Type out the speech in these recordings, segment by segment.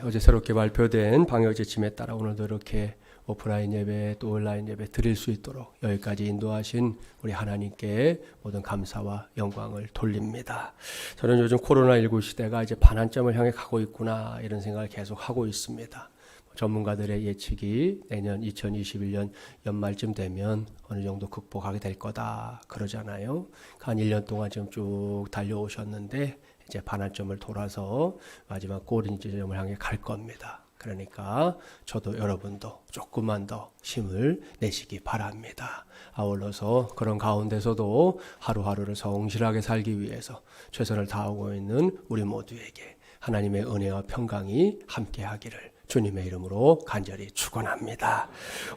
어제 새롭게 발표된 방역 지침에 따라 오늘도 이렇게 오프라인 예배 또 온라인 예배 드릴 수 있도록 여기까지 인도하신 우리 하나님께 모든 감사와 영광을 돌립니다. 저는 요즘 코로나19 시대가 이제 반환점을 향해 가고 있구나 이런 생각을 계속 하고 있습니다. 전문가들의 예측이 내년 2021년 연말쯤 되면 어느 정도 극복하게 될 거다 그러잖아요. 한 1년 동안 지금 쭉 달려오셨는데 이제 반환점을 돌아서 마지막 골인 지점을 향해 갈 겁니다. 그러니까 저도 여러분도 조금만 더 힘을 내시기 바랍니다. 아울러서 그런 가운데서도 하루하루를 성실하게 살기 위해서 최선을 다하고 있는 우리 모두에게 하나님의 은혜와 평강이 함께하기를 주님의 이름으로 간절히 축원합니다.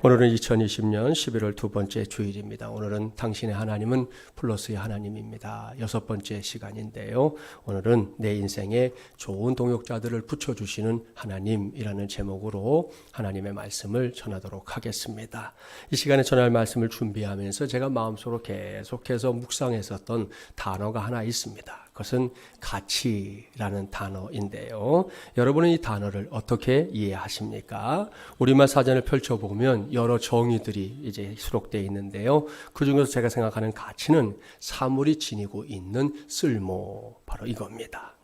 오늘은 2020년 11월 두 번째 주일입니다. 오늘은 당신의 하나님은 플러스의 하나님입니다. 6번째 시간인데요. 오늘은 내 인생에 좋은 동역자들을 붙여주시는 하나님이라는 제목으로 하나님의 말씀을 전하도록 하겠습니다. 이 시간에 전할 말씀을 준비하면서 제가 마음속으로 계속해서 묵상했었던 단어가 하나 있습니다. 그것은 가치라는 단어인데요. 여러분은 이 단어를 어떻게 이해하십니까? 우리말 사전을 펼쳐보면 여러 정의들이 이제 수록되어 있는데요. 그 중에서 제가 생각하는 가치는 사물이 지니고 있는 쓸모, 바로 이겁니다.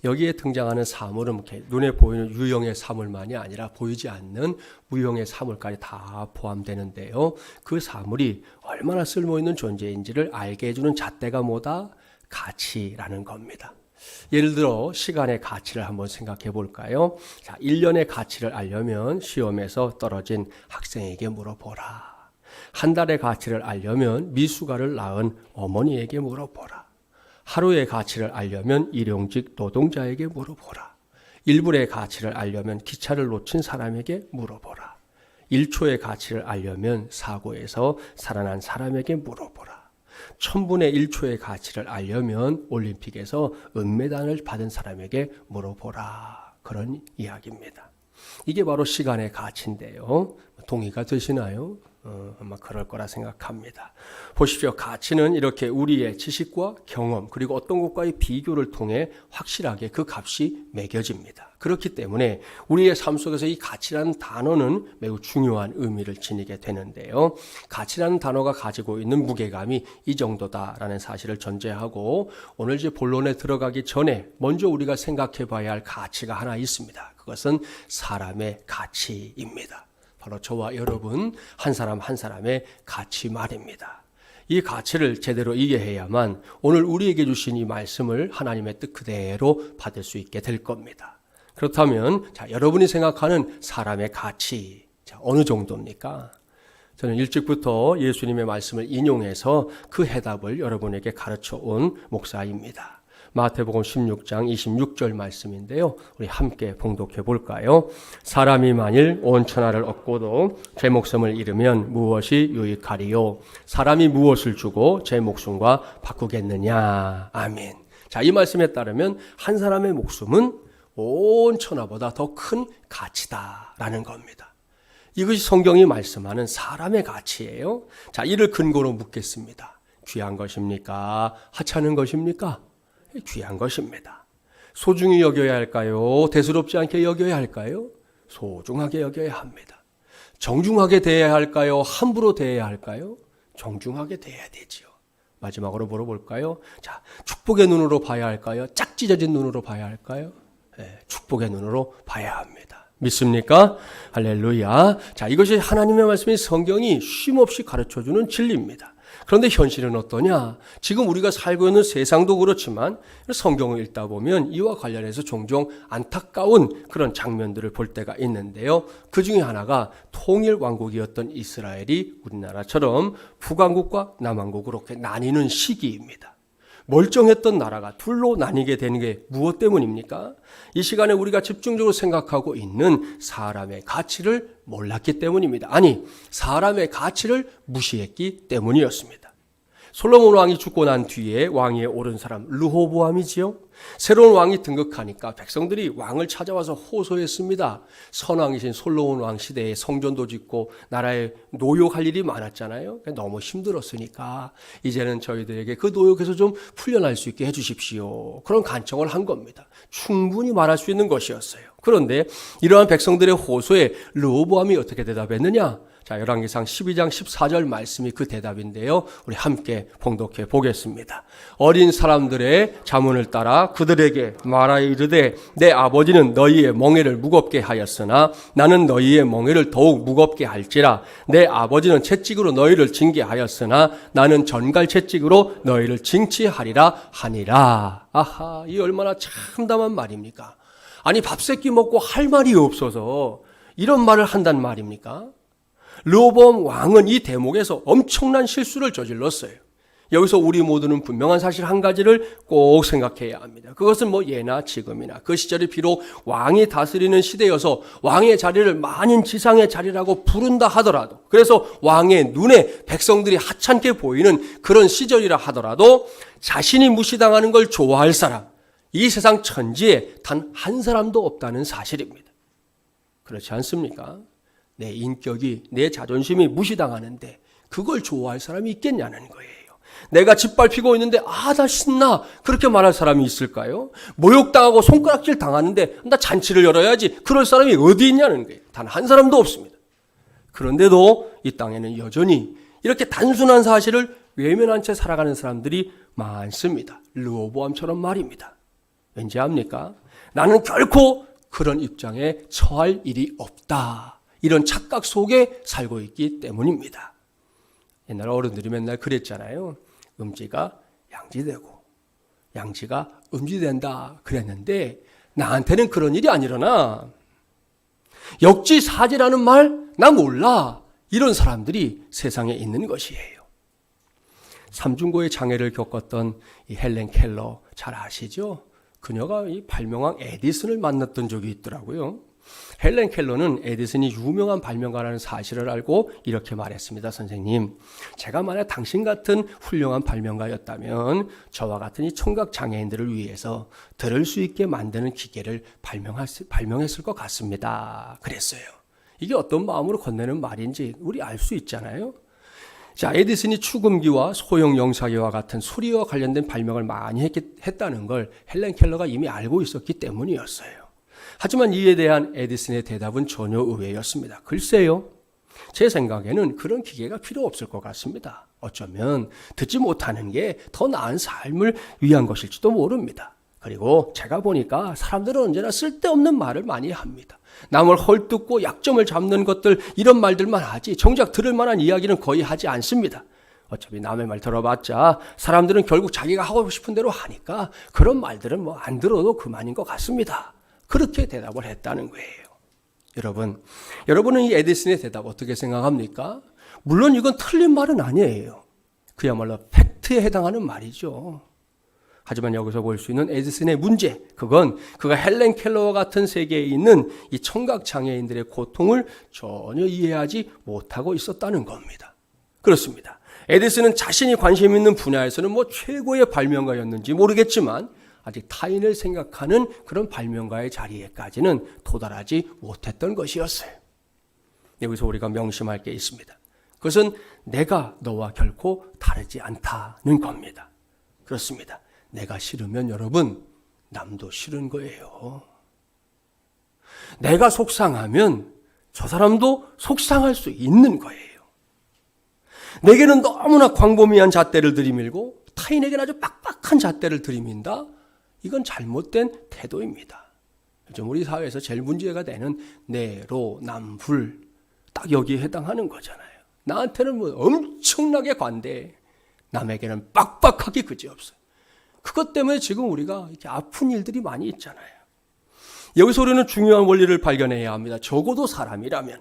여기에 등장하는 사물은 이렇게 눈에 보이는 유형의 사물만이 아니라 보이지 않는 무형의 사물까지 다 포함되는데요. 그 사물이 얼마나 쓸모있는 존재인지를 알게 해주는 잣대가 뭐다? 가치라는 겁니다. 예를 들어 시간의 가치를 한번 생각해 볼까요? 자, 1년의 가치를 알려면 시험에서 떨어진 학생에게 물어보라. 한 달의 가치를 알려면 미숙아를 낳은 어머니에게 물어보라. 하루의 가치를 알려면 일용직 노동자에게 물어보라. 1분의 가치를 알려면 기차를 놓친 사람에게 물어보라. 1초의 가치를 알려면 사고에서 살아난 사람에게 물어보라. 1000분의 1초의 가치를 알려면 올림픽에서 은메달을 받은 사람에게 물어보라. 그런 이야기입니다. 이게 바로 시간의 가치인데요. 동의가 되시나요? 아마 그럴 거라 생각합니다. 보십시오. 가치는 이렇게 우리의 지식과 경험 그리고 어떤 것과의 비교를 통해 확실하게 그 값이 매겨집니다. 그렇기 때문에 우리의 삶 속에서 이 가치라는 단어는 매우 중요한 의미를 지니게 되는데요. 가치라는 단어가 가지고 있는 무게감이 이 정도다라는 사실을 전제하고 오늘 이제 본론에 들어가기 전에 먼저 우리가 생각해 봐야 할 가치가 하나 있습니다. 그것은 사람의 가치입니다. 바로 저와 여러분 한 사람 한 사람의 가치 말입니다. 이 가치를 제대로 이해해야만 오늘 우리에게 주신 이 말씀을 하나님의 뜻 그대로 받을 수 있게 될 겁니다. 그렇다면 자, 여러분이 생각하는 사람의 가치 어느 정도입니까? 저는 일찍부터 예수님의 말씀을 인용해서 그 해답을 여러분에게 가르쳐 온 목사입니다. 마태복음 16장 26절 말씀인데요. 우리 함께 봉독해 볼까요? 사람이 만일 온 천하를 얻고도 제 목숨을 잃으면 무엇이 유익하리요? 사람이 무엇을 주고 제 목숨과 바꾸겠느냐? 아멘. 자, 이 말씀에 따르면 한 사람의 목숨은 온 천하보다 더 큰 가치다라는 겁니다. 이것이 성경이 말씀하는 사람의 가치예요. 자, 이를 근거로 묻겠습니다. 귀한 것입니까? 하찮은 것입니까? 귀한 것입니다. 소중히 여겨야 할까요? 대수롭지 않게 여겨야 할까요? 소중하게 여겨야 합니다. 정중하게 대해야 할까요? 함부로 대해야 할까요? 정중하게 대해야 되지요. 마지막으로 물어볼까요? 자, 축복의 눈으로 봐야 할까요? 짝 찢어진 눈으로 봐야 할까요? 네, 축복의 눈으로 봐야 합니다. 믿습니까? 할렐루야. 자, 이것이 하나님의 말씀인 성경이 쉼없이 가르쳐주는 진리입니다. 그런데 현실은 어떠냐? 지금 우리가 살고 있는 세상도 그렇지만 성경을 읽다 보면 이와 관련해서 종종 안타까운 그런 장면들을 볼 때가 있는데요. 그 중에 하나가 통일 왕국이었던 이스라엘이 우리나라처럼 북왕국과 남왕국으로 이렇게 나뉘는 시기입니다. 멀쩡했던 나라가 둘로 나뉘게 되는 게 무엇 때문입니까? 이 시간에 우리가 집중적으로 생각하고 있는 사람의 가치를 몰랐기 때문입니다. 아니, 사람의 가치를 무시했기 때문이었습니다. 솔로몬 왕이 죽고 난 뒤에 왕위에 오른 사람 르호보암이지요. 새로운 왕이 등극하니까 백성들이 왕을 찾아와서 호소했습니다. 선왕이신 솔로몬 왕 시대에 성전도 짓고 나라에 노역할 일이 많았잖아요. 너무 힘들었으니까 이제는 저희들에게 그 노역에서 좀 풀려날 수 있게 해주십시오. 그런 간청을 한 겁니다. 충분히 말할 수 있는 것이었어요. 그런데 이러한 백성들의 호소에 르호보암이 어떻게 대답했느냐? 자, 열왕기상 12장 14절 말씀이 그 대답인데요. 우리 함께 봉독해 보겠습니다. 어린 사람들의 자문을 따라 그들에게 말하여 이르되 내 아버지는 너희의 멍에를 무겁게 하였으나 나는 너희의 멍에를 더욱 무겁게 할지라. 내 아버지는 채찍으로 너희를 징계하였으나 나는 전갈 채찍으로 너희를 징치하리라 하니라. 아하, 이 얼마나 참담한 말입니까? 아니, 밥 세끼 먹고 할 말이 없어서 이런 말을 한단 말입니까? 르호보암 왕은 이 대목에서 엄청난 실수를 저질렀어요. 여기서 우리 모두는 분명한 사실 한 가지를 꼭 생각해야 합니다. 그것은 뭐 예나 지금이나 그 시절이 비록 왕이 다스리는 시대여서 왕의 자리를 만인 지상의 자리라고 부른다 하더라도, 그래서 왕의 눈에 백성들이 하찮게 보이는 그런 시절이라 하더라도 자신이 무시당하는 걸 좋아할 사람, 이 세상 천지에 단 한 사람도 없다는 사실입니다. 그렇지 않습니까? 내 인격이, 내 자존심이 무시당하는데 그걸 좋아할 사람이 있겠냐는 거예요. 내가 짓밟히고 있는데 나 신나, 그렇게 말할 사람이 있을까요? 모욕당하고 손가락질 당하는데 나 잔치를 열어야지, 그럴 사람이 어디 있냐는 거예요. 단 한 사람도 없습니다. 그런데도 이 땅에는 여전히 이렇게 단순한 사실을 외면한 채 살아가는 사람들이 많습니다. 르호보암처럼 말입니다. 왠지 압니까? 나는 결코 그런 입장에 처할 일이 없다, 이런 착각 속에 살고 있기 때문입니다. 옛날 어른들이 맨날 그랬잖아요. 음지가 양지되고 양지가 음지된다 그랬는데 나한테는 그런 일이 안 일어나. 역지사지라는 말 나 몰라. 이런 사람들이 세상에 있는 것이에요. 삼중고의 장애를 겪었던 이 헬렌 켈러 잘 아시죠? 그녀가 이 발명왕 에디슨을 만났던 적이 있더라고요. 헬렌 켈러는 에디슨이 유명한 발명가라는 사실을 알고 이렇게 말했습니다. 선생님, 제가 만약 당신 같은 훌륭한 발명가였다면 저와 같은 이 청각장애인들을 위해서 들을 수 있게 만드는 기계를 발명했을 것 같습니다. 그랬어요. 이게 어떤 마음으로 건네는 말인지 우리 알 수 있잖아요. 자, 에디슨이 축음기와 소형 영사기와 같은 소리와 관련된 발명을 많이 했다는 걸 헬렌 켈러가 이미 알고 있었기 때문이었어요. 하지만 이에 대한 에디슨의 대답은 전혀 의외였습니다. 글쎄요, 제 생각에는 그런 기계가 필요 없을 것 같습니다. 어쩌면 듣지 못하는 게 더 나은 삶을 위한 것일지도 모릅니다. 그리고 제가 보니까 사람들은 언제나 쓸데없는 말을 많이 합니다. 남을 헐뜯고 약점을 잡는 것들, 이런 말들만 하지 정작 들을 만한 이야기는 거의 하지 않습니다. 어차피 남의 말 들어봤자 사람들은 결국 자기가 하고 싶은 대로 하니까 그런 말들은 뭐 안 들어도 그만인 것 같습니다. 그렇게 대답을 했다는 거예요. 여러분은 이 에디슨의 대답 어떻게 생각합니까? 물론 이건 틀린 말은 아니에요. 그야말로 팩트에 해당하는 말이죠. 하지만 여기서 볼 수 있는 에디슨의 문제, 그건 그가 헬렌 켈러와 같은 세계에 있는 이 청각장애인들의 고통을 전혀 이해하지 못하고 있었다는 겁니다. 그렇습니다. 에디슨은 자신이 관심 있는 분야에서는 뭐 최고의 발명가였는지 모르겠지만 아직 타인을 생각하는 그런 발명가의 자리에까지는 도달하지 못했던 것이었어요. 여기서 우리가 명심할 게 있습니다. 그것은 내가 너와 결코 다르지 않다는 겁니다. 그렇습니다. 내가 싫으면 여러분, 남도 싫은 거예요. 내가 속상하면 저 사람도 속상할 수 있는 거예요. 내게는 너무나 광범위한 잣대를 들이밀고 타인에게는 아주 빡빡한 잣대를 들이민다. 이건 잘못된 태도입니다. 요즘 우리 사회에서 제일 문제가 되는 내로남불, 딱 여기에 해당하는 거잖아요. 나한테는 뭐 엄청나게 관대해, 남에게는 빡빡하게 그지없어요. 그것 때문에 지금 우리가 이렇게 아픈 일들이 많이 있잖아요. 여기서 우리는 중요한 원리를 발견해야 합니다. 적어도 사람이라면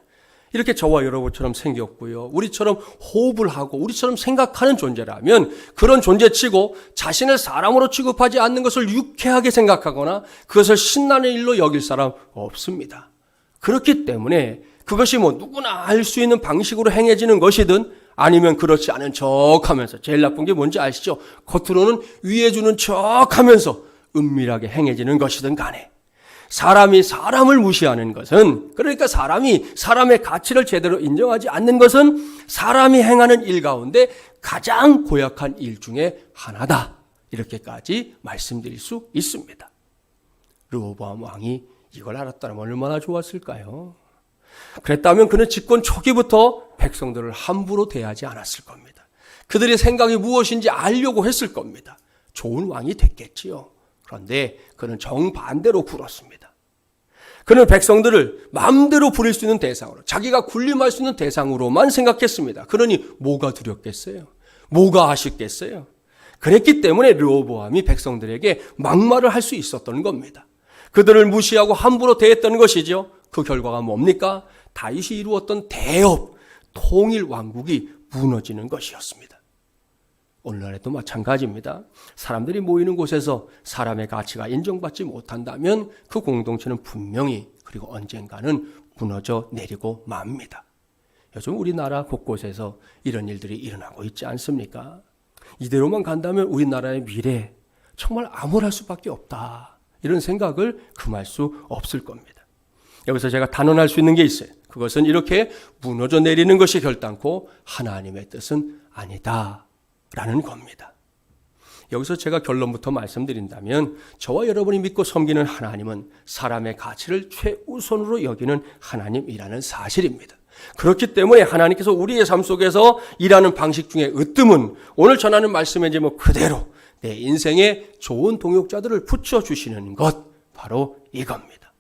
이렇게 저와 여러분처럼 생겼고요, 우리처럼 호흡을 하고 우리처럼 생각하는 존재라면 그런 존재치고 자신을 사람으로 취급하지 않는 것을 유쾌하게 생각하거나 그것을 신나는 일로 여길 사람 없습니다. 그렇기 때문에 그것이 뭐 누구나 알 수 있는 방식으로 행해지는 것이든 아니면 그렇지 않은 척하면서, 제일 나쁜 게 뭔지 아시죠? 겉으로는 위해 주는 척하면서 은밀하게 행해지는 것이든 간에, 사람이 사람을 무시하는 것은, 그러니까 사람이 사람의 가치를 제대로 인정하지 않는 것은 사람이 행하는 일 가운데 가장 고약한 일 중에 하나다. 이렇게까지 말씀드릴 수 있습니다. 르호보암 왕이 이걸 알았다면 얼마나 좋았을까요? 그랬다면 그는 집권 초기부터 백성들을 함부로 대하지 않았을 겁니다. 그들의 생각이 무엇인지 알려고 했을 겁니다. 좋은 왕이 됐겠지요. 그런데 그는 정반대로 굴었습니다. 그는 백성들을 마음대로 부릴 수 있는 대상으로, 자기가 군림할 수 있는 대상으로만 생각했습니다. 그러니 뭐가 두렵겠어요? 뭐가 아쉽겠어요? 그랬기 때문에 르호보암이 백성들에게 막말을 할 수 있었던 겁니다. 그들을 무시하고 함부로 대했던 것이죠. 그 결과가 뭡니까? 다윗이 이루었던 대업, 통일 왕국이 무너지는 것이었습니다. 오늘날에도 마찬가지입니다. 사람들이 모이는 곳에서 사람의 가치가 인정받지 못한다면 그 공동체는 분명히, 그리고 언젠가는 무너져 내리고 맙니다. 요즘 우리나라 곳곳에서 이런 일들이 일어나고 있지 않습니까? 이대로만 간다면 우리나라의 미래 정말 암울할 수밖에 없다. 이런 생각을 금할 수 없을 겁니다. 여기서 제가 단언할 수 있는 게 있어요. 그것은 이렇게 무너져 내리는 것이 결단코 하나님의 뜻은 아니다 라는 겁니다. 여기서 제가 결론부터 말씀드린다면, 저와 여러분이 믿고 섬기는 하나님은 사람의 가치를 최우선으로 여기는 하나님이라는 사실입니다. 그렇기 때문에 하나님께서 우리의 삶 속에서 일하는 방식 중에 으뜸은 오늘 전하는 말씀의 제목 그대로 내 인생에 좋은 동역자들을 붙여주시는 것, 바로 이겁니다.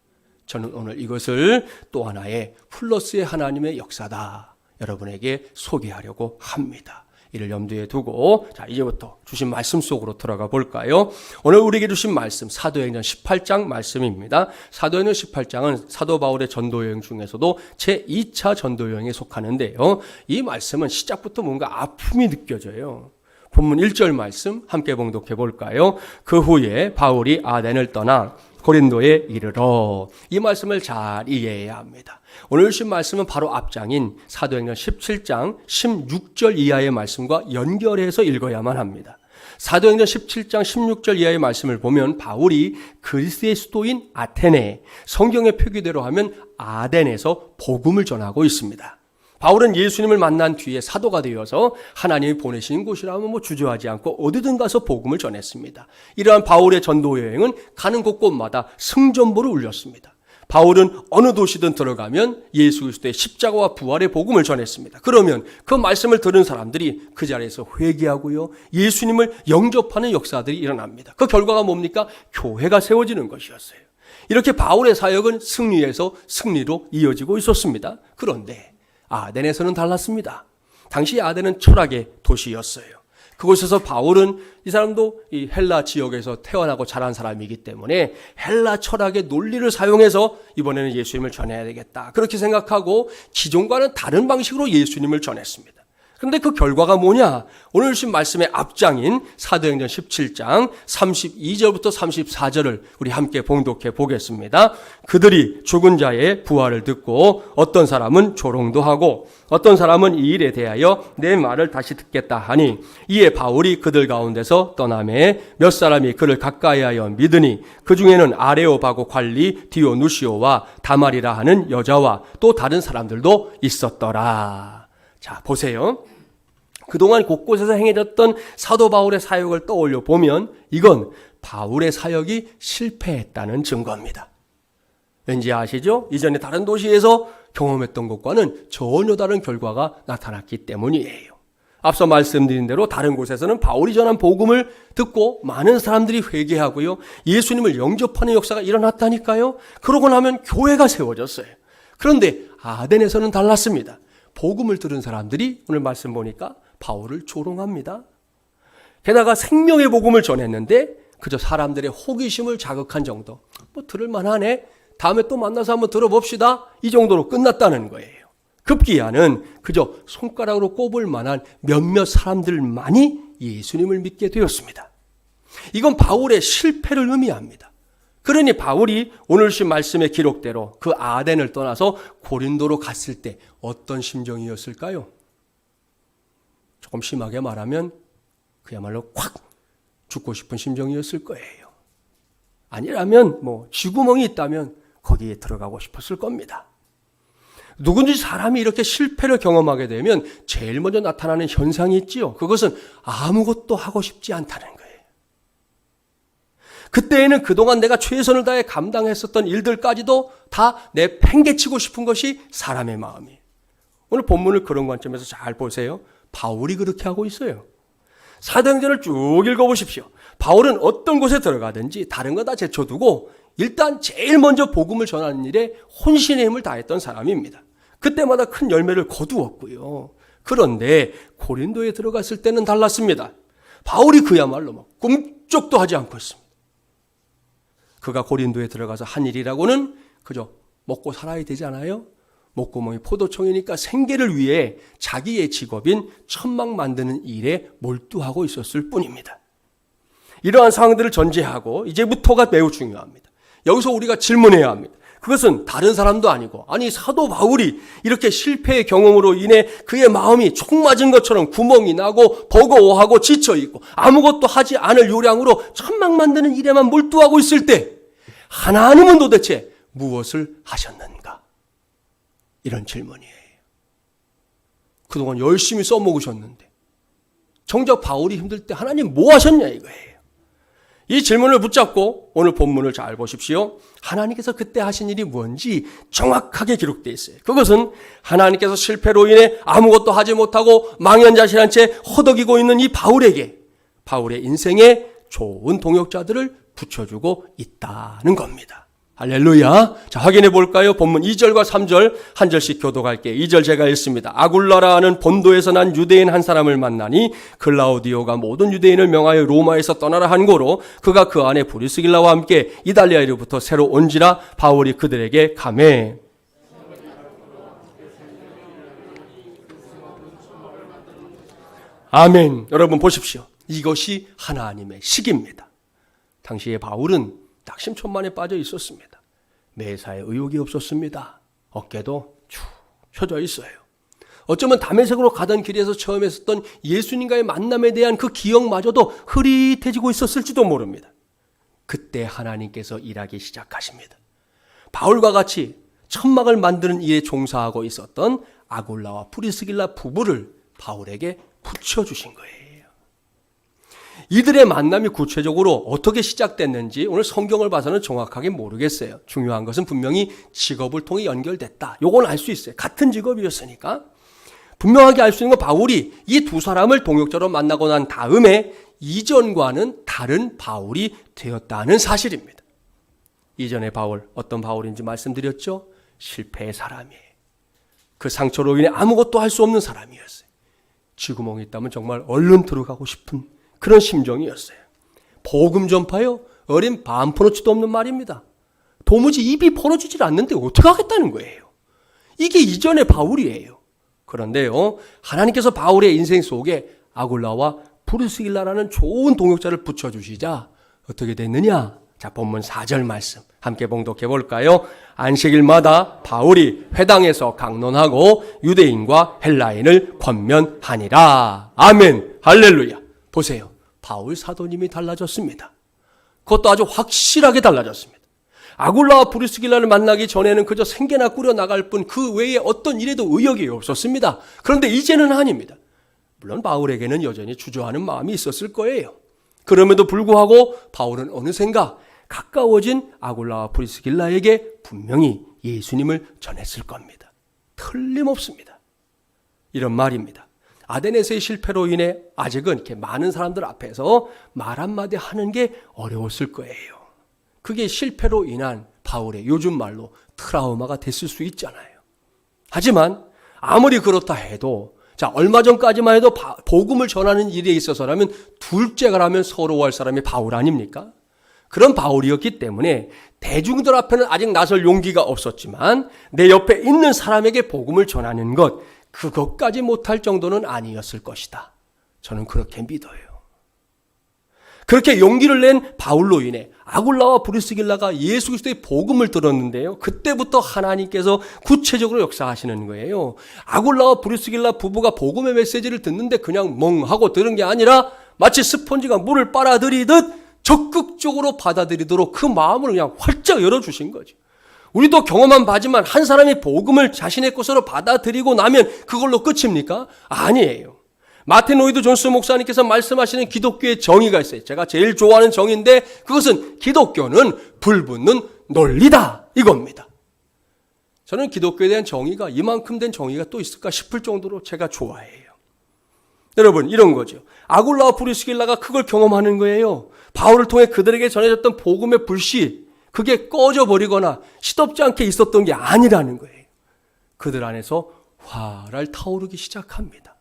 저는 오늘 이것을 또 하나의 플러스의 하나님의 역사다, 여러분에게 소개하려고 합니다. 이를 염두에 두고, 자, 이제부터 주신 말씀 속으로 들어가 볼까요? 오늘 우리에게 주신 말씀, 사도행전 18장 말씀입니다. 사도행전 18장은 사도 바울의 전도여행 중에서도 제2차 전도여행에 속하는데요. 이 말씀은 시작부터 뭔가 아픔이 느껴져요. 본문 1절 말씀 함께 봉독해 볼까요? 그 후에 바울이 아덴을 떠나 고린도에 이르러, 이 말씀을 잘 이해해야 합니다. 오늘 주신 말씀은 바로 앞장인 사도행전 17장 16절 이하의 말씀과 연결해서 읽어야만 합니다. 사도행전 17장 16절 이하의 말씀을 보면 바울이 그리스의 수도인 아테네, 성경의 표기대로 하면 아덴에서 복음을 전하고 있습니다. 바울은 예수님을 만난 뒤에 사도가 되어서 하나님이 보내신 곳이라면 주저하지 않고 어디든 가서 복음을 전했습니다. 이러한 바울의 전도 여행은 가는 곳곳마다 승전보를 울렸습니다. 바울은 어느 도시든 들어가면 예수 그리스도의 십자가와 부활의 복음을 전했습니다. 그러면 그 말씀을 들은 사람들이 그 자리에서 회개하고요, 예수님을 영접하는 역사들이 일어납니다. 그 결과가 뭡니까? 교회가 세워지는 것이었어요. 이렇게 바울의 사역은 승리에서 승리로 이어지고 있었습니다. 그런데 아덴에서는 달랐습니다. 당시 아덴은 철학의 도시였어요. 그곳에서 바울은, 이 사람도 이 헬라 지역에서 태어나고 자란 사람이기 때문에 헬라 철학의 논리를 사용해서 이번에는 예수님을 전해야 되겠다, 그렇게 생각하고 기존과는 다른 방식으로 예수님을 전했습니다. 그런데 그 결과가 뭐냐? 오늘 주신 말씀의 앞장인 사도행전 17장 32절부터 34절을 우리 함께 봉독해 보겠습니다. 그들이 죽은 자의 부활을 듣고 어떤 사람은 조롱도 하고 어떤 사람은 이 일에 대하여 내 말을 다시 듣겠다 하니, 이에 바울이 그들 가운데서 떠나매 몇 사람이 그를 가까이하여 믿으니 그 중에는 아레오바고 관리 디오누시오와 다말이라 하는 여자와 또 다른 사람들도 있었더라. 자, 보세요. 그동안 곳곳에서 행해졌던 사도 바울의 사역을 떠올려 보면 이건 바울의 사역이 실패했다는 증거입니다. 왠지 아시죠? 이전에 다른 도시에서 경험했던 것과는 전혀 다른 결과가 나타났기 때문이에요. 앞서 말씀드린 대로 다른 곳에서는 바울이 전한 복음을 듣고 많은 사람들이 회개하고요, 예수님을 영접하는 역사가 일어났다니까요. 그러고 나면 교회가 세워졌어요. 그런데 아덴에서는 달랐습니다. 복음을 들은 사람들이 오늘 말씀 보니까 바울을 조롱합니다. 게다가 생명의 복음을 전했는데 그저 사람들의 호기심을 자극한 정도, 들을 만하네, 다음에 또 만나서 한번 들어봅시다, 이 정도로 끝났다는 거예요. 급기야는 그저 손가락으로 꼽을 만한 몇몇 사람들만이 예수님을 믿게 되었습니다. 이건 바울의 실패를 의미합니다. 그러니 바울이 오늘 주신 말씀의 기록대로 그 아덴을 떠나서 고린도로 갔을 때 어떤 심정이었을까요? 조금 심하게 말하면 그야말로 콱 죽고 싶은 심정이었을 거예요. 아니라면 쥐구멍이 있다면 거기에 들어가고 싶었을 겁니다. 누군지 사람이 이렇게 실패를 경험하게 되면 제일 먼저 나타나는 현상이 있지요. 그것은 아무것도 하고 싶지 않다는 거예요. 그때에는 그동안 내가 최선을 다해 감당했었던 일들까지도 다 내팽개치고 싶은 것이 사람의 마음이에요. 오늘 본문을 그런 관점에서 잘 보세요. 바울이 그렇게 하고 있어요. 사도행전을 쭉 읽어보십시오. 바울은 어떤 곳에 들어가든지 다른 거 다 제쳐두고 일단 제일 먼저 복음을 전하는 일에 혼신의 힘을 다했던 사람입니다. 그때마다 큰 열매를 거두었고요. 그런데 고린도에 들어갔을 때는 달랐습니다. 바울이 그야말로 꿈쩍도 하지 않고 있습니다. 그가 고린도에 들어가서 한 일이라고는 그저 먹고 살아야 되잖아요. 목구멍이 포도청이니까 생계를 위해 자기의 직업인 천막 만드는 일에 몰두하고 있었을 뿐입니다. 이러한 상황들을 전제하고 이제부터가 매우 중요합니다. 여기서 우리가 질문해야 합니다. 그것은 다른 사람도 아니고 아니 사도 바울이 이렇게 실패의 경험으로 인해 그의 마음이 총 맞은 것처럼 구멍이 나고 버거워하고 지쳐있고 아무것도 하지 않을 요량으로 천막 만드는 일에만 몰두하고 있을 때 하나님은 도대체 무엇을 하셨는가? 이런 질문이에요. 그동안 열심히 써먹으셨는데 정작 바울이 힘들 때 하나님 뭐 하셨냐 이거예요. 이 질문을 붙잡고 오늘 본문을 잘 보십시오. 하나님께서 그때 하신 일이 뭔지 정확하게 기록되어 있어요. 그것은 하나님께서 실패로 인해 아무것도 하지 못하고 망연자실한 채 허덕이고 있는 이 바울에게 바울의 인생에 좋은 동역자들을 붙여주고 있다는 겁니다. 할렐루야. 자, 확인해 볼까요? 본문 2절과 3절 한 절씩 교독할게요. 2절 제가 읽습니다. 아굴라라는 본도에서 난 유대인 한 사람을 만나니 클라우디오가 모든 유대인을 명하여 로마에서 떠나라 한 고로 그가 그 안에 브리스길라와 함께 이달리아로부터 새로 온지라 바울이 그들에게 가매. 아멘. 여러분 보십시오. 이것이 하나님의 식입니다. 당시에 바울은 낙심천만에 빠져 있었습니다. 매사에 의욕이 없었습니다. 어깨도 축 처져 있어요. 어쩌면 다메섹으로 가던 길에서 처음 했었던 예수님과의 만남에 대한 그 기억마저도 흐릿해지고 있었을지도 모릅니다. 그때 하나님께서 일하기 시작하십니다. 바울과 같이 천막을 만드는 일에 종사하고 있었던 아굴라와 프리스길라 부부를 바울에게 붙여주신 거예요. 이들의 만남이 구체적으로 어떻게 시작됐는지 오늘 성경을 봐서는 정확하게 모르겠어요. 중요한 것은 분명히 직업을 통해 연결됐다. 요건 알 수 있어요. 같은 직업이었으니까. 분명하게 알 수 있는 건 바울이 이 두 사람을 동역자로 만나고 난 다음에 이전과는 다른 바울이 되었다는 사실입니다. 이전의 바울, 어떤 바울인지 말씀드렸죠? 실패의 사람이에요. 그 상처로 인해 아무것도 할 수 없는 사람이었어요. 쥐구멍이 있다면 정말 얼른 들어가고 싶은 그런 심정이었어요. 복음 전파요? 어린 반포너치도 없는 말입니다. 도무지 입이 벌어지질 않는데 어떻게 하겠다는 거예요. 이게 이전의 바울이에요. 그런데요, 하나님께서 바울의 인생 속에 아굴라와 브리스길라라는 좋은 동역자를 붙여주시자 어떻게 됐느냐? 자, 본문 4절 말씀 함께 봉독해 볼까요? 안식일마다 바울이 회당에서 강론하고 유대인과 헬라인을 권면하니라. 아멘. 할렐루야. 보세요. 바울 사도님이 달라졌습니다. 그것도 아주 확실하게 달라졌습니다. 아굴라와 브리스길라를 만나기 전에는 그저 생계나 꾸려 나갈 뿐 그 외에 어떤 일에도 의욕이 없었습니다. 그런데 이제는 아닙니다. 물론 바울에게는 여전히 주저하는 마음이 있었을 거예요. 그럼에도 불구하고 바울은 어느샌가 가까워진 아굴라와 브리스길라에게 분명히 예수님을 전했을 겁니다. 틀림없습니다. 이런 말입니다. 아데네스의 실패로 인해 아직은 이렇게 많은 사람들 앞에서 말 한마디 하는 게 어려웠을 거예요. 그게 실패로 인한 바울의 요즘 말로 트라우마가 됐을 수 있잖아요. 하지만 아무리 그렇다 해도 자, 얼마 전까지만 해도 복음을 전하는 일에 있어서라면 둘째가라면 서러워할 사람이 바울 아닙니까? 그런 바울이었기 때문에 대중들 앞에는 아직 나설 용기가 없었지만 내 옆에 있는 사람에게 복음을 전하는 것, 그것까지 못할 정도는 아니었을 것이다. 저는 그렇게 믿어요. 그렇게 용기를 낸 바울로 인해 아굴라와 브리스길라가 예수 그리스도의 복음을 들었는데요. 그때부터 하나님께서 구체적으로 역사하시는 거예요. 아굴라와 브리스길라 부부가 복음의 메시지를 듣는데 그냥 멍하고 들은 게 아니라 마치 스펀지가 물을 빨아들이듯 적극적으로 받아들이도록 그 마음을 그냥 활짝 열어주신 거죠. 우리도 경험한 바지만 한 사람이 복음을 자신의 것으로 받아들이고 나면 그걸로 끝입니까? 아니에요. 마틴 로이드 존스 목사님께서 말씀하시는 기독교의 정의가 있어요. 제가 제일 좋아하는 정의인데 그것은 기독교는 불붙는 논리다 이겁니다. 저는 기독교에 대한 정의가 이만큼 된 정의가 또 있을까 싶을 정도로 제가 좋아해요. 여러분 이런 거죠. 아굴라와 브리스길라가 그걸 경험하는 거예요. 바울을 통해 그들에게 전해졌던 복음의 불씨 그게 꺼져버리거나 시덥지 않게 있었던 게 아니라는 거예요. 그들 안에서 활활 타오르기 시작합니다.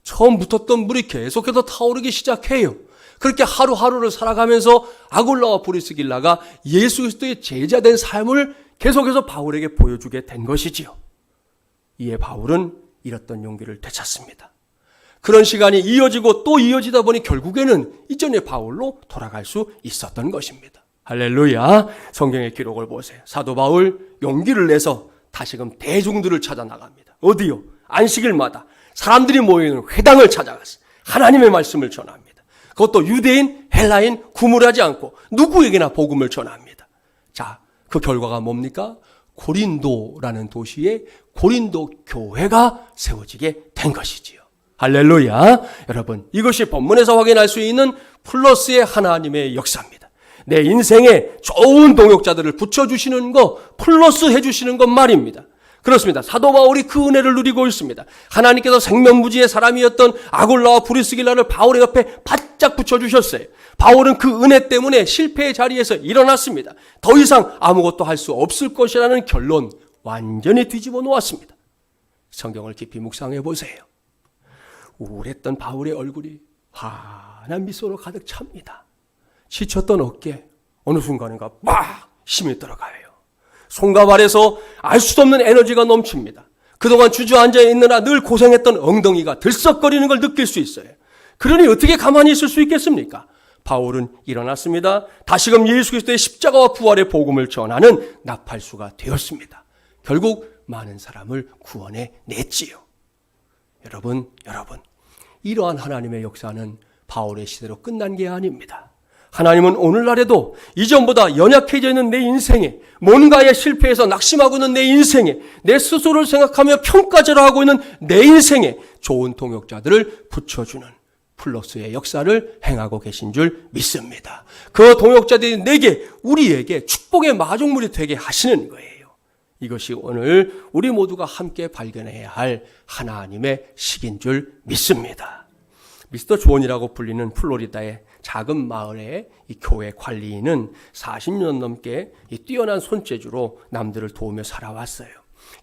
처음 붙었던 물이 계속해서 타오르기 시작해요. 그렇게 하루하루를 살아가면서 아굴라와 브리스길라가 예수 그리스도의 제자된 삶을 계속해서 바울에게 보여주게 된 것이지요. 이에 바울은 잃었던 용기를 되찾습니다. 그런 시간이 이어지고 또 이어지다 보니 결국에는 이전의 바울로 돌아갈 수 있었던 것입니다. 할렐루야. 성경의 기록을 보세요. 사도 바울 용기를 내서 다시금 대중들을 찾아 나갑니다. 어디요? 안식일마다 사람들이 모이는 회당을 찾아가서 하나님의 말씀을 전합니다. 그것도 유대인, 헬라인 구분하지 않고 누구에게나 복음을 전합니다. 자, 그 결과가 뭡니까? 고린도라는 도시에 고린도 교회가 세워지게 된 것이지요. 할렐루야. 여러분, 이것이 본문에서 확인할 수 있는 플러스의 하나님의 역사입니다. 내 인생에 좋은 동역자들을 붙여주시는 거, 플러스 해주시는 것 말입니다. 그렇습니다. 사도 바울이 그 은혜를 누리고 있습니다. 하나님께서 생명부지의 사람이었던 아굴라와 브리스길라를 바울의 옆에 바짝 붙여주셨어요. 바울은 그 은혜 때문에 실패의 자리에서 일어났습니다. 더 이상 아무것도 할 수 없을 것이라는 결론 완전히 뒤집어 놓았습니다. 성경을 깊이 묵상해 보세요. 우울했던 바울의 얼굴이 환한 미소로 가득 찹니다. 지쳤던 어깨 어느 순간인가 막 힘이 들어가요. 손과 발에서 알 수도 없는 에너지가 넘칩니다. 그동안 주저앉아 있느라 늘 고생했던 엉덩이가 들썩거리는 걸 느낄 수 있어요. 그러니 어떻게 가만히 있을 수 있겠습니까? 바울은 일어났습니다. 다시금 예수 그리스도의 십자가와 부활의 복음을 전하는 나팔수가 되었습니다. 결국 많은 사람을 구원해 냈지요. 여러분, 이러한 하나님의 역사는 바울의 시대로 끝난 게 아닙니다. 하나님은 오늘날에도 이전보다 연약해져 있는 내 인생에, 뭔가에 실패해서 낙심하고 있는 내 인생에, 내 스스로를 생각하며 평가절하하고 있는 내 인생에 좋은 동역자들을 붙여주는 플러스의 역사를 행하고 계신 줄 믿습니다. 그 동역자들이 우리에게 축복의 마중물이 되게 하시는 거예요. 이것이 오늘 우리 모두가 함께 발견해야 할 하나님의 식인 줄 믿습니다. 미스터 존이라고 불리는 플로리다의 작은 마을의 이 교회 관리인은 40년 넘게 이 뛰어난 손재주로 남들을 도우며 살아왔어요.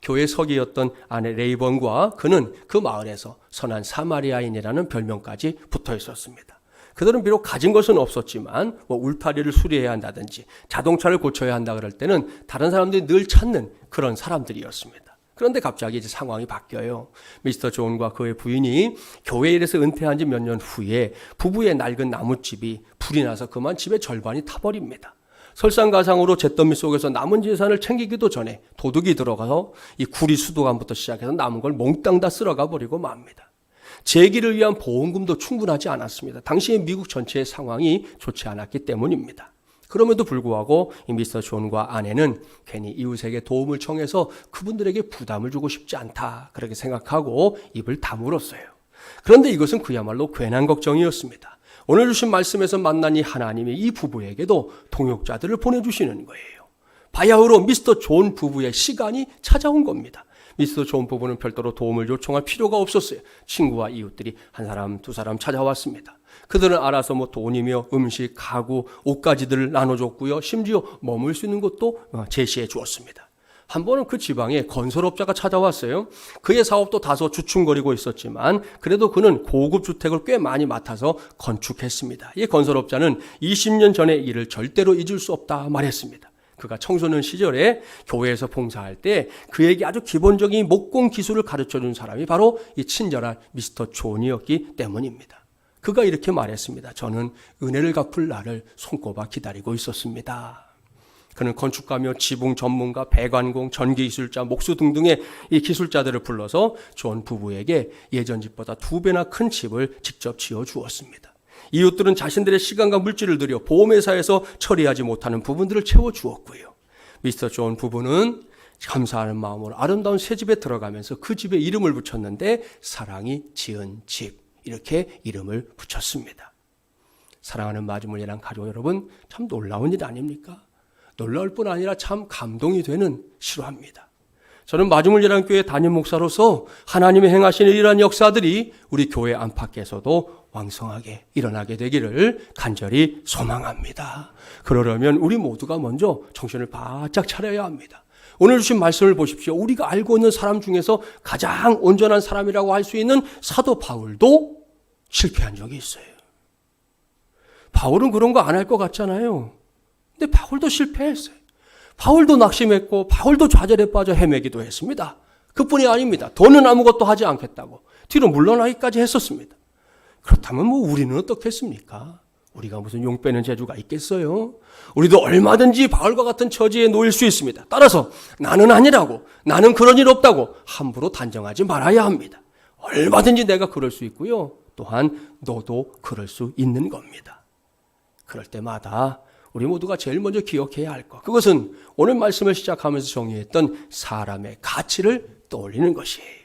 교회 서기였던 아내 레이번과 그는 그 마을에서 선한 사마리아인이라는 별명까지 붙어 있었습니다. 그들은 비록 가진 것은 없었지만 울타리를 수리해야 한다든지 자동차를 고쳐야 한다 그럴 때는 다른 사람들이 늘 찾는 그런 사람들이었습니다. 그런데 갑자기 이제 상황이 바뀌어요. 미스터 존과 그의 부인이 교회 일에서 은퇴한 지 몇 년 후에 부부의 낡은 나뭇집이 불이 나서 그만 집의 절반이 타버립니다. 설상가상으로 잿더미 속에서 남은 재산을 챙기기도 전에 도둑이 들어가서 이 구리 수도관부터 시작해서 남은 걸 몽땅 다 쓸어가 버리고 맙니다. 재기를 위한 보험금도 충분하지 않았습니다. 당시의 미국 전체의 상황이 좋지 않았기 때문입니다. 그럼에도 불구하고 이 미스터 존과 아내는 괜히 이웃에게 도움을 청해서 그분들에게 부담을 주고 싶지 않다 그렇게 생각하고 입을 다물었어요. 그런데 이것은 그야말로 괜한 걱정이었습니다. 오늘 주신 말씀에서 만난 이 하나님이 이 부부에게도 동역자들을 보내주시는 거예요. 바야흐로 미스터 존 부부의 시간이 찾아온 겁니다. 미스터 존 부부는 별도로 도움을 요청할 필요가 없었어요. 친구와 이웃들이 한 사람, 두 사람 찾아왔습니다. 그들은 알아서 돈이며 음식, 가구, 옷가지들을 나눠줬고요. 심지어 머물 수 있는 곳도 제시해 주었습니다. 한 번은 그 지방에 건설업자가 찾아왔어요. 그의 사업도 다소 주춤거리고 있었지만 그래도 그는 고급 주택을 꽤 많이 맡아서 건축했습니다. 이 건설업자는 20년 전의 일을 절대로 잊을 수 없다 말했습니다. 그가 청소년 시절에 교회에서 봉사할 때 그에게 아주 기본적인 목공 기술을 가르쳐준 사람이 바로 이 친절한 미스터 존이었기 때문입니다. 그가 이렇게 말했습니다. 저는 은혜를 갚을 날을 손꼽아 기다리고 있었습니다. 그는 건축가며 지붕 전문가, 배관공, 전기기술자, 목수 등등의 이 기술자들을 불러서 존 부부에게 예전 집보다 2배나 큰 집을 직접 지어주었습니다. 이웃들은 자신들의 시간과 물질을 들여 보험회사에서 처리하지 못하는 부분들을 채워주었고요. 미스터 존 부부는 감사하는 마음으로 아름다운 새 집에 들어가면서 그 집에 이름을 붙였는데 사랑이 지은 집, 이렇게 이름을 붙였습니다. 사랑하는 마지못이란 가족 여러분, 참 놀라운 일 아닙니까? 놀라울 뿐 아니라 참 감동이 되는 실화입니다. 저는 마지못이란 교회 담임 목사로서 하나님의 행하시는 이러한 역사들이 우리 교회 안팎에서도 왕성하게 일어나게 되기를 간절히 소망합니다. 그러려면 우리 모두가 먼저 정신을 바짝 차려야 합니다. 오늘 주신 말씀을 보십시오. 우리가 알고 있는 사람 중에서 가장 온전한 사람이라고 할 수 있는 사도 바울도 실패한 적이 있어요. 바울은 그런 거 안 할 것 같잖아요. 근데 바울도 실패했어요. 바울도 낙심했고 바울도 좌절에 빠져 헤매기도 했습니다. 그뿐이 아닙니다. 더는 아무것도 하지 않겠다고 뒤로 물러나기까지 했었습니다. 그렇다면 우리는 어떻겠습니까? 우리가 무슨 용 빼는 재주가 있겠어요? 우리도 얼마든지 바울과 같은 처지에 놓일 수 있습니다. 따라서 나는 아니라고, 나는 그런 일 없다고 함부로 단정하지 말아야 합니다. 얼마든지 내가 그럴 수 있고요. 또한 너도 그럴 수 있는 겁니다. 그럴 때마다 우리 모두가 제일 먼저 기억해야 할 것, 그것은 오늘 말씀을 시작하면서 정의했던 사람의 가치를 떠올리는 것이에요.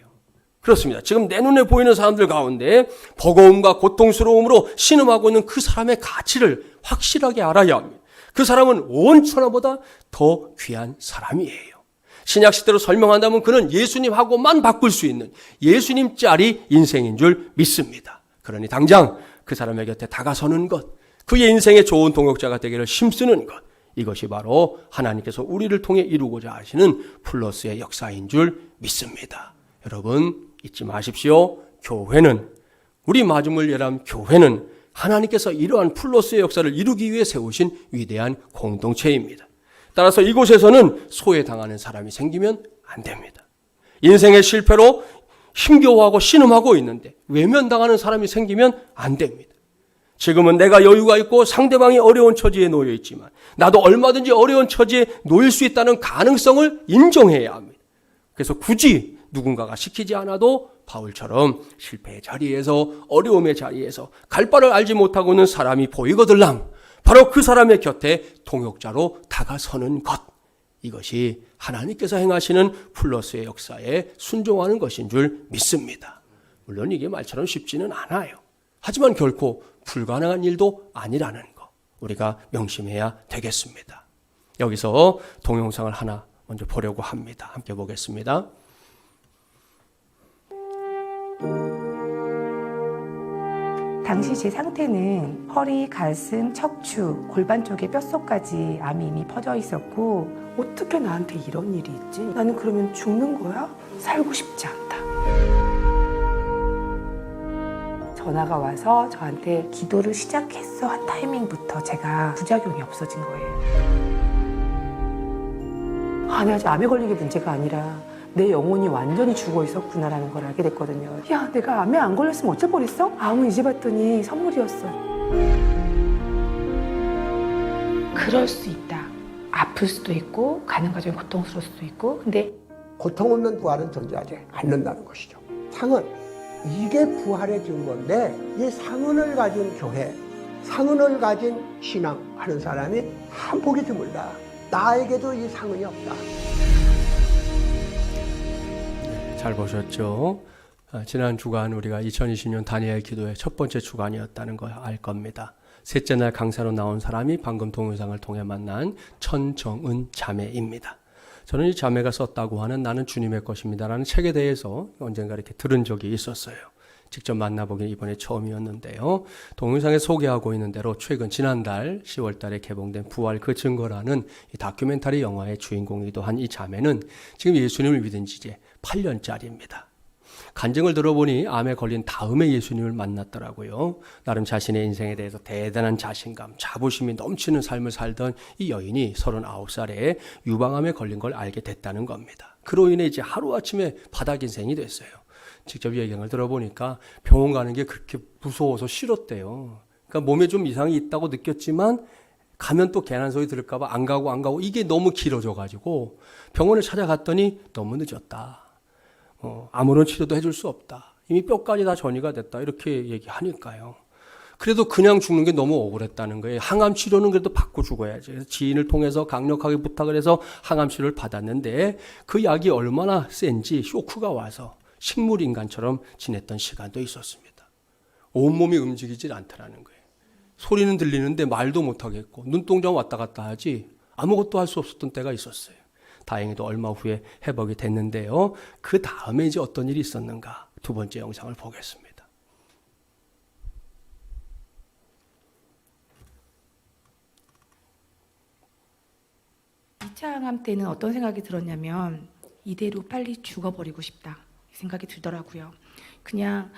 그렇습니다. 지금 내 눈에 보이는 사람들 가운데 버거움과 고통스러움으로 신음하고 있는 그 사람의 가치를 확실하게 알아야 합니다. 그 사람은 온 천하보다 더 귀한 사람이에요. 신약 시대로 설명한다면 그는 예수님하고만 바꿀 수 있는 예수님짜리 인생인 줄 믿습니다. 그러니 당장 그 사람의 곁에 다가서는 것, 그의 인생의 좋은 동역자가 되기를 힘쓰는 것, 이것이 바로 하나님께서 우리를 통해 이루고자 하시는 플러스의 역사인 줄 믿습니다. 여러분 잊지 마십시오. 교회는, 우리 마지막 예람 교회는 하나님께서 이러한 플러스의 역사를 이루기 위해 세우신 위대한 공동체입니다. 따라서 이곳에서는 소외당하는 사람이 생기면 안 됩니다. 인생의 실패로 힘겨워하고 신음하고 있는데 외면당하는 사람이 생기면 안 됩니다. 지금은 내가 여유가 있고 상대방이 어려운 처지에 놓여 있지만 나도 얼마든지 어려운 처지에 놓일 수 있다는 가능성을 인정해야 합니다. 그래서 굳이 누군가가 시키지 않아도 바울처럼 실패의 자리에서, 어려움의 자리에서 갈 바를 알지 못하고 있는 사람이 보이거들랑 바로 그 사람의 곁에 동역자로 다가서는 것, 이것이 하나님께서 행하시는 플러스의 역사에 순종하는 것인 줄 믿습니다. 물론 이게 말처럼 쉽지는 않아요. 하지만 결코 불가능한 일도 아니라는 거 우리가 명심해야 되겠습니다. 여기서 동영상을 하나 먼저 보려고 합니다. 함께 보겠습니다. 당시 제 상태는 허리, 가슴, 척추, 골반 쪽에 뼛속까지 암이 이미 퍼져 있었고, 어떻게 나한테 이런 일이 있지? 나는 그러면 죽는 거야? 살고 싶지 않다. 전화가 와서 저한테 기도를 시작했어 한 타이밍부터 제가 부작용이 없어진 거예요. 내가 아직 암에 걸린 게 문제가 아니라 내 영혼이 완전히 죽어 있었구나라는 걸 알게 됐거든요. 야, 내가 암에 안 걸렸으면 어쩔 뻔했어? 암은 이제 봤더니 선물이었어. 그럴 수 있다. 아플 수도 있고 가는 과정이 고통스러울 수도 있고, 근데 고통 없는 부활은 존재하지 않는다는 것이죠. 상은, 이게 부활의 증거인데 이 상흔을 가진 교회, 상흔을 가진 신앙 하는 사람이 한 복이 드물다. 나에게도 이 상흔이 없다. 잘 보셨죠? 지난 주간 우리가 2020년 다니엘 기도의 첫 번째 주간이었다는 걸 알 겁니다. 셋째 날 강사로 나온 사람이 방금 동영상을 통해 만난 천정은 자매입니다. 저는 이 자매가 썼다고 하는 나는 주님의 것입니다라는 책에 대해서 언젠가 이렇게 들은 적이 있었어요. 직접 만나보긴 이번에 처음이었는데요. 동영상에 소개하고 있는 대로 최근 지난달 10월 달에 개봉된 부활 그 증거라는 이 다큐멘터리 영화의 주인공이기도 한 이 자매는 지금 예수님을 믿은 지 이제 8년짜리입니다. 간증을 들어보니 암에 걸린 다음에 예수님을 만났더라고요. 나름 자신의 인생에 대해서 대단한 자신감, 자부심이 넘치는 삶을 살던 이 여인이 39살에 유방암에 걸린 걸 알게 됐다는 겁니다. 그로 인해 이제 하루아침에 바닥 인생이 됐어요. 직접 얘기를 들어보니까 병원 가는 게 그렇게 무서워서 싫었대요. 그러니까 몸에 좀 이상이 있다고 느꼈지만 가면 또 괜한 소리 들을까봐 안 가고 이게 너무 길어져가지고 병원을 찾아갔더니 너무 늦었다. 아무런 치료도 해줄 수 없다. 이미 뼈까지 다 전이가 됐다. 이렇게 얘기하니까요. 그래도 그냥 죽는 게 너무 억울했다는 거예요. 항암 치료는 그래도 받고 죽어야지. 그래서 지인을 통해서 강력하게 부탁을 해서 항암 치료를 받았는데 그 약이 얼마나 센지 쇼크가 와서 식물인간처럼 지냈던 시간도 있었습니다. 온몸이 움직이질 않더라는 거예요. 소리는 들리는데 말도 못하겠고 눈동자 왔다 갔다 하지 아무것도 할 수 없었던 때가 있었어요. 다행히도 얼마 후에 회복이 됐는데요. 그 다음에 이제 어떤 일이 있었는가 두 번째 영상을 보겠습니다. 2차 항암 때는 어떤 생각이 들었냐면 이대로 빨리 죽어버리고 싶다 이 생각이 들더라고요. 그냥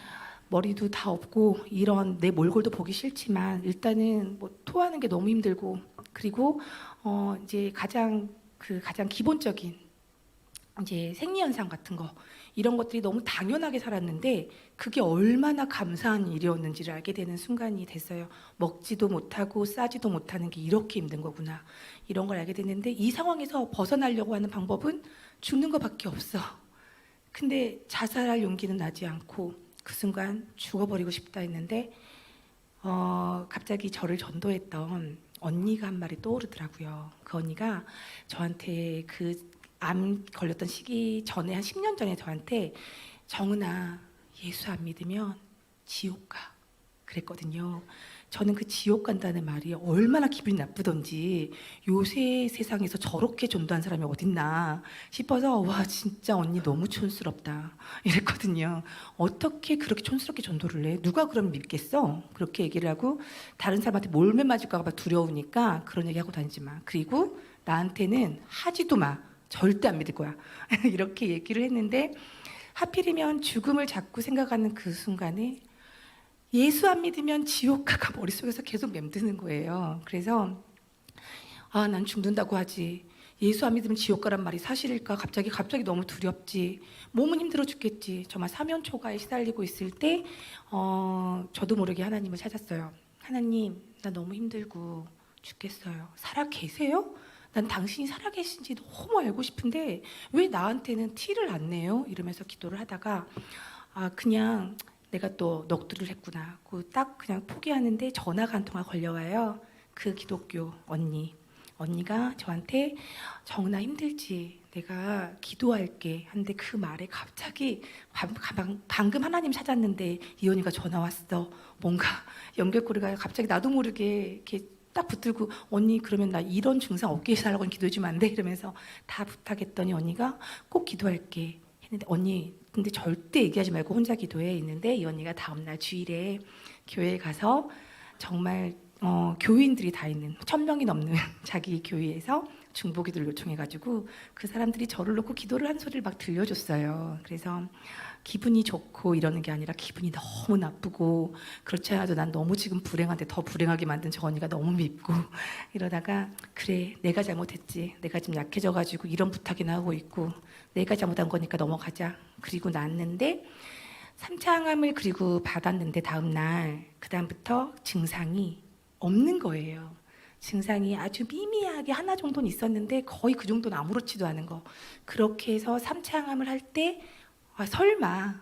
머리도 다 없고 이런 내 몰골도 보기 싫지만 일단은 뭐 토하는 게 너무 힘들고 그리고 이제 가장 기본적인 이제 생리현상 같은 거 이런 것들이 너무 당연하게 살았는데 그게 얼마나 감사한 일이었는지를 알게 되는 순간이 됐어요. 먹지도 못하고 싸지도 못하는 게 이렇게 힘든 거구나 이런 걸 알게 됐는데 이 상황에서 벗어나려고 하는 방법은 죽는 것밖에 없어. 근데 자살할 용기는 나지 않고 그 순간 죽어버리고 싶다 했는데 갑자기 저를 전도했던 언니가 한 말이 떠오르더라고요. 그 언니가 저한테 그 암 걸렸던 시기 전에 한 10년 전에 저한테 정은아 예수 안 믿으면 지옥 가 그랬거든요. 저는 그 지옥 간다는 말이 얼마나 기분이 나쁘던지 요새 세상에서 저렇게 전도한 사람이 어딨나 싶어서 와 진짜 언니 너무 촌스럽다 이랬거든요. 어떻게 그렇게 촌스럽게 전도를 해? 누가 그럼 믿겠어? 그렇게 얘기를 하고 다른 사람한테 몰매 맞을까 봐 두려우니까 그런 얘기하고 다니지 마. 그리고 나한테는 하지도 마. 절대 안 믿을 거야. 이렇게 얘기를 했는데 하필이면 죽음을 자꾸 생각하는 그 순간에 예수 안 믿으면 지옥 가가 머릿속에서 계속 맴드는 거예요. 그래서 난 죽는다고 하지. 예수 안 믿으면 지옥 가란 말이 사실일까? 갑자기 너무 두렵지. 몸은 힘들어 죽겠지. 정말 사면초가에 시달리고 있을 때 저도 모르게 하나님을 찾았어요. 하나님, 나 너무 힘들고 죽겠어요. 살아 계세요? 난 당신이 살아계신지 너무 알고 싶은데 왜 나한테는 티를 안 내요? 이러면서 기도를 하다가 그냥 내가 또 넋두리를 했구나. 딱 그냥 포기하는데 전화가 한 통화 걸려와요. 그 기독교 언니가 저한테 정은아 힘들지? 내가 기도할게 하는데 그 말에 갑자기 방금 하나님 찾았는데 이 언니가 전화 왔어. 뭔가 연결고리가 갑자기 나도 모르게 이렇게 딱 붙들고 언니 그러면 나 이런 증상 없게 해달라고 기도해주면 안 돼? 이러면서 다 부탁했더니 언니가 꼭 기도할게 했는데 언니 근데 절대 얘기하지 말고 혼자 기도해 있는데 이 언니가 다음날 주일에 교회에 가서 정말 교인들이 다 있는 1000명이 넘는 자기 교회에서 중보기도를 요청해가지고 그 사람들이 저를 놓고 기도를 한 소리를 막 들려줬어요. 그래서 기분이 좋고 이러는 게 아니라 기분이 너무 나쁘고 그렇지 않아도 난 너무 지금 불행한데 더 불행하게 만든 저 언니가 너무 밉고 이러다가 그래 내가 잘못했지. 내가 지금 약해져가지고 이런 부탁이나 하고 있고 내가 잘못한 거니까 넘어가자. 그리고 났는데 3차 항암을 그리고 받았는데 다음날 그 다음부터 증상이 없는 거예요. 증상이 아주 미미하게 하나 정도는 있었는데 거의 그 정도는 아무렇지도 않은 거. 그렇게 해서 3차 항암을 할 때 설마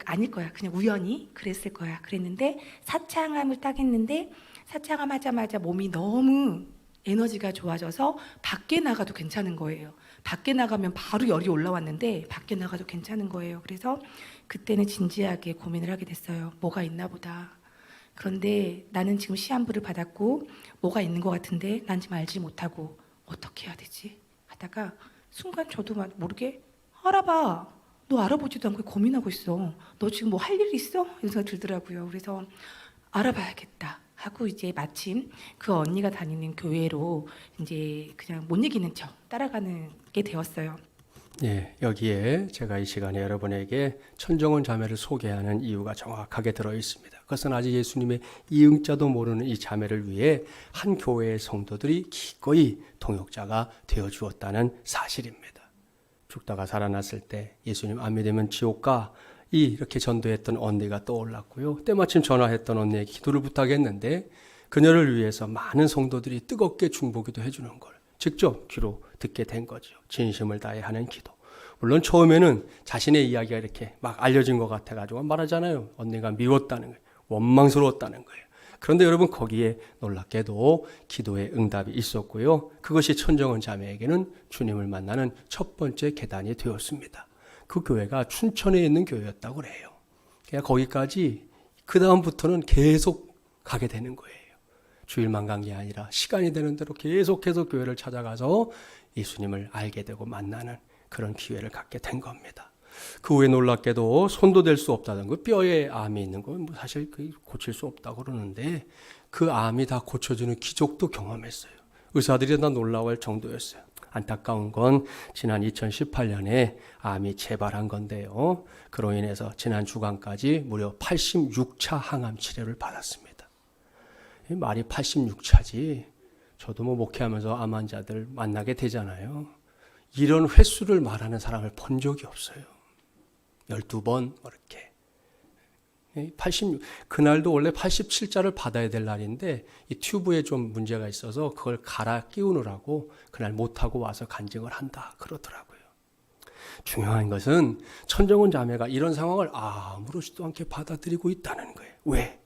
아닐 거야. 그냥 우연히 그랬을 거야. 그랬는데 4차 항암을 딱 했는데 4차 항암 하자마자 몸이 너무 에너지가 좋아져서 밖에 나가도 괜찮은 거예요. 밖에 나가면 바로 열이 올라왔는데 밖에 나가도 괜찮은 거예요. 그래서 그때는 진지하게 고민을 하게 됐어요. 뭐가 있나 보다. 그런데 나는 지금 시한부를 받았고 뭐가 있는 것 같은데 난 지금 알지 못하고 어떻게 해야 되지? 하다가 순간 저도 모르게 알아봐. 너 알아보지도 않고 고민하고 있어. 너 지금 뭐 할 일 있어? 이런 생각이 들더라고요. 그래서 알아봐야겠다 하고 이제 마침 그 언니가 다니는 교회로 이제 그냥 못 이기는 척 따라가는 게 되었어요. 예, 여기에 제가 이 시간에 여러분에게 천정원 자매를 소개하는 이유가 정확하게 들어 있습니다. 그것은 아직 예수님의 이응자도 모르는 이 자매를 위해 한 교회의 성도들이 기꺼이 동역자가 되어 주었다는 사실입니다. 죽다가 살아났을 때 예수님 안 믿으면 지옥 가 이렇게 전도했던 언니가 떠올랐고요. 때마침 전화했던 언니에게 기도를 부탁했는데 그녀를 위해서 많은 성도들이 뜨겁게 중보기도 해주는 걸 직접 귀로 듣게 된 거죠. 진심을 다해 하는 기도. 물론 처음에는 자신의 이야기가 이렇게 막 알려진 것 같아가지고 말하잖아요. 언니가 미웠다는 거예요. 원망스러웠다는 거예요. 그런데 여러분 거기에 놀랍게도 기도의 응답이 있었고요. 그것이 천정은 자매에게는 주님을 만나는 첫 번째 계단이 되었습니다. 그 교회가 춘천에 있는 교회였다고 그래요. 그러니까 거기까지 그 다음부터는 계속 가게 되는 거예요. 주일만 간 게 아니라 시간이 되는 대로 계속해서 교회를 찾아가서 예수님을 알게 되고 만나는 그런 기회를 갖게 된 겁니다. 그 후에 놀랍게도 손도 댈 수 없다는 거, 뼈에 암이 있는 건 뭐 사실 고칠 수 없다고 그러는데 그 암이 다 고쳐지는 기적도 경험했어요. 의사들이 다 놀라워할 정도였어요. 안타까운 건 지난 2018년에 암이 재발한 건데요. 그로 인해서 지난 주간까지 무려 86차 항암 치료를 받았습니다. 말이 86차지. 저도 뭐 목회하면서 암 환자들 만나게 되잖아요. 이런 횟수를 말하는 사람을 본 적이 없어요. 12번 이렇게. 그날도 원래 87자를 받아야 될 날인데 이 튜브에 좀 문제가 있어서 그걸 갈아 끼우느라고 그날 못하고 와서 간증을 한다 그러더라고요. 중요한 것은 천정은 자매가 이런 상황을 아무렇지도 않게 받아들이고 있다는 거예요. 왜?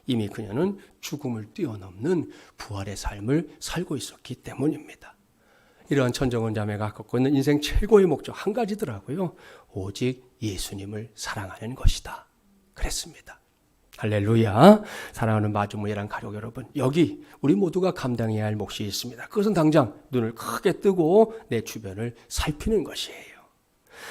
이미 그녀는 죽음을 뛰어넘는 부활의 삶을 살고 있었기 때문입니다. 이러한 천정은 자매가 갖고 있는 인생 최고의 목적 한 가지더라고요. 오직 예수님을 사랑하는 것이다. 그랬습니다. 할렐루야. 사랑하는 마주무예랑 가족 여러분, 여기 우리 모두가 감당해야 할 몫이 있습니다. 그것은 당장 눈을 크게 뜨고 내 주변을 살피는 것이에요.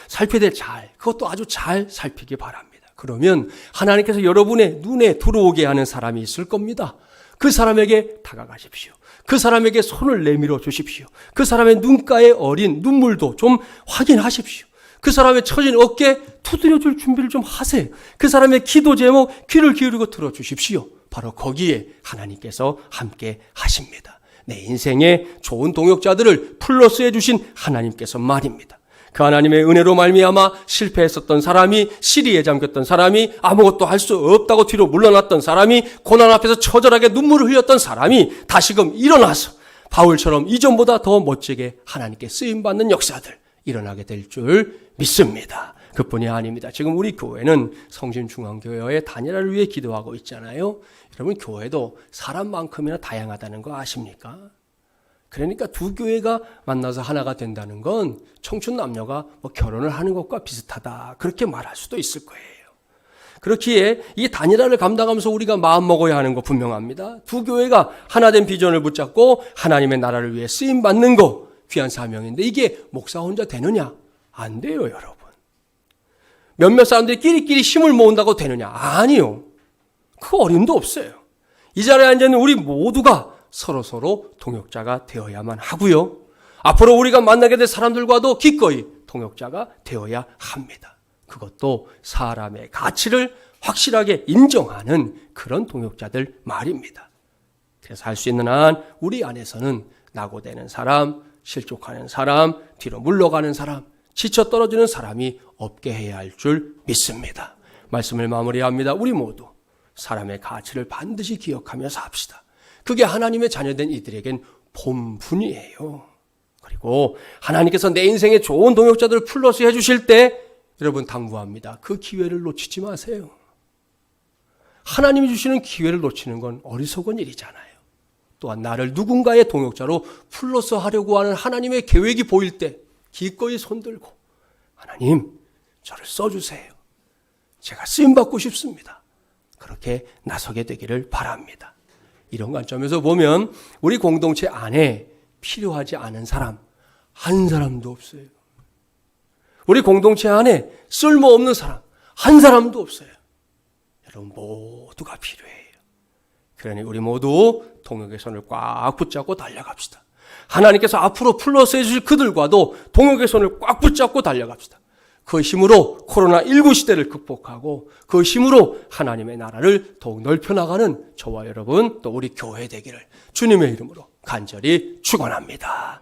살피되 그것도 아주 잘 살피기 바랍니다. 그러면 하나님께서 여러분의 눈에 들어오게 하는 사람이 있을 겁니다. 그 사람에게 다가가십시오. 그 사람에게 손을 내밀어 주십시오. 그 사람의 눈가에 어린 눈물도 좀 확인하십시오. 그 사람의 처진 어깨에 두드려 줄 준비를 좀 하세요. 그 사람의 기도 제목 귀를 기울이고 들어주십시오. 바로 거기에 하나님께서 함께 하십니다. 내 인생에 좋은 동역자들을 플러스해 주신 하나님께서 말입니다. 그 하나님의 은혜로 말미암아 실패했었던 사람이, 시리에 잠겼던 사람이, 아무것도 할 수 없다고 뒤로 물러났던 사람이, 고난 앞에서 처절하게 눈물을 흘렸던 사람이 다시금 일어나서 바울처럼 이전보다 더 멋지게 하나님께 쓰임받는 역사들 일어나게 될 줄 믿습니다. 그뿐이 아닙니다. 지금 우리 교회는 성심중앙교회의 단일화를 위해 기도하고 있잖아요. 여러분 교회도 사람만큼이나 다양하다는 거 아십니까? 그러니까 두 교회가 만나서 하나가 된다는 건 청춘 남녀가 뭐 결혼을 하는 것과 비슷하다 그렇게 말할 수도 있을 거예요. 그렇기에 이 단일화를 감당하면서 우리가 마음먹어야 하는 거 분명합니다. 두 교회가 하나된 비전을 붙잡고 하나님의 나라를 위해 쓰임받는 거 귀한 사명인데 이게 목사 혼자 되느냐? 안 돼요, 여러분. 몇몇 사람들이 끼리끼리 힘을 모은다고 되느냐? 아니요. 그 어림도 없어요. 이 자리에 앉아있는 우리 모두가 서로 동역자가 되어야만 하고요. 앞으로 우리가 만나게 될 사람들과도 기꺼이 동역자가 되어야 합니다. 그것도 사람의 가치를 확실하게 인정하는 그런 동역자들 말입니다. 그래서 할 수 있는 한 우리 안에서는 낙오되는 사람, 실족하는 사람, 뒤로 물러가는 사람, 지쳐 떨어지는 사람이 없게 해야 할 줄 믿습니다. 말씀을 마무리합니다. 우리 모두 사람의 가치를 반드시 기억하며 삽시다. 그게 하나님의 자녀된 이들에겐 본분이에요. 그리고 하나님께서 내 인생에 좋은 동역자들을 플러스 해주실 때 여러분 당부합니다. 그 기회를 놓치지 마세요. 하나님이 주시는 기회를 놓치는 건 어리석은 일이잖아요. 또한 나를 누군가의 동역자로 플러스 하려고 하는 하나님의 계획이 보일 때 기꺼이 손들고 하나님 저를 써주세요. 제가 쓰임받고 싶습니다. 그렇게 나서게 되기를 바랍니다. 이런 관점에서 보면 우리 공동체 안에 필요하지 않은 사람 한 사람도 없어요. 우리 공동체 안에 쓸모없는 사람 한 사람도 없어요. 여러분 모두가 필요해요. 그러니 우리 모두 동역의 손을 꽉 붙잡고 달려갑시다. 하나님께서 앞으로 플러스 해주실 그들과도 동역의 손을 꽉 붙잡고 달려갑시다. 그 힘으로 코로나19 시대를 극복하고 그 힘으로 하나님의 나라를 더욱 넓혀나가는 저와 여러분 또 우리 교회 되기를 주님의 이름으로 간절히 축원합니다.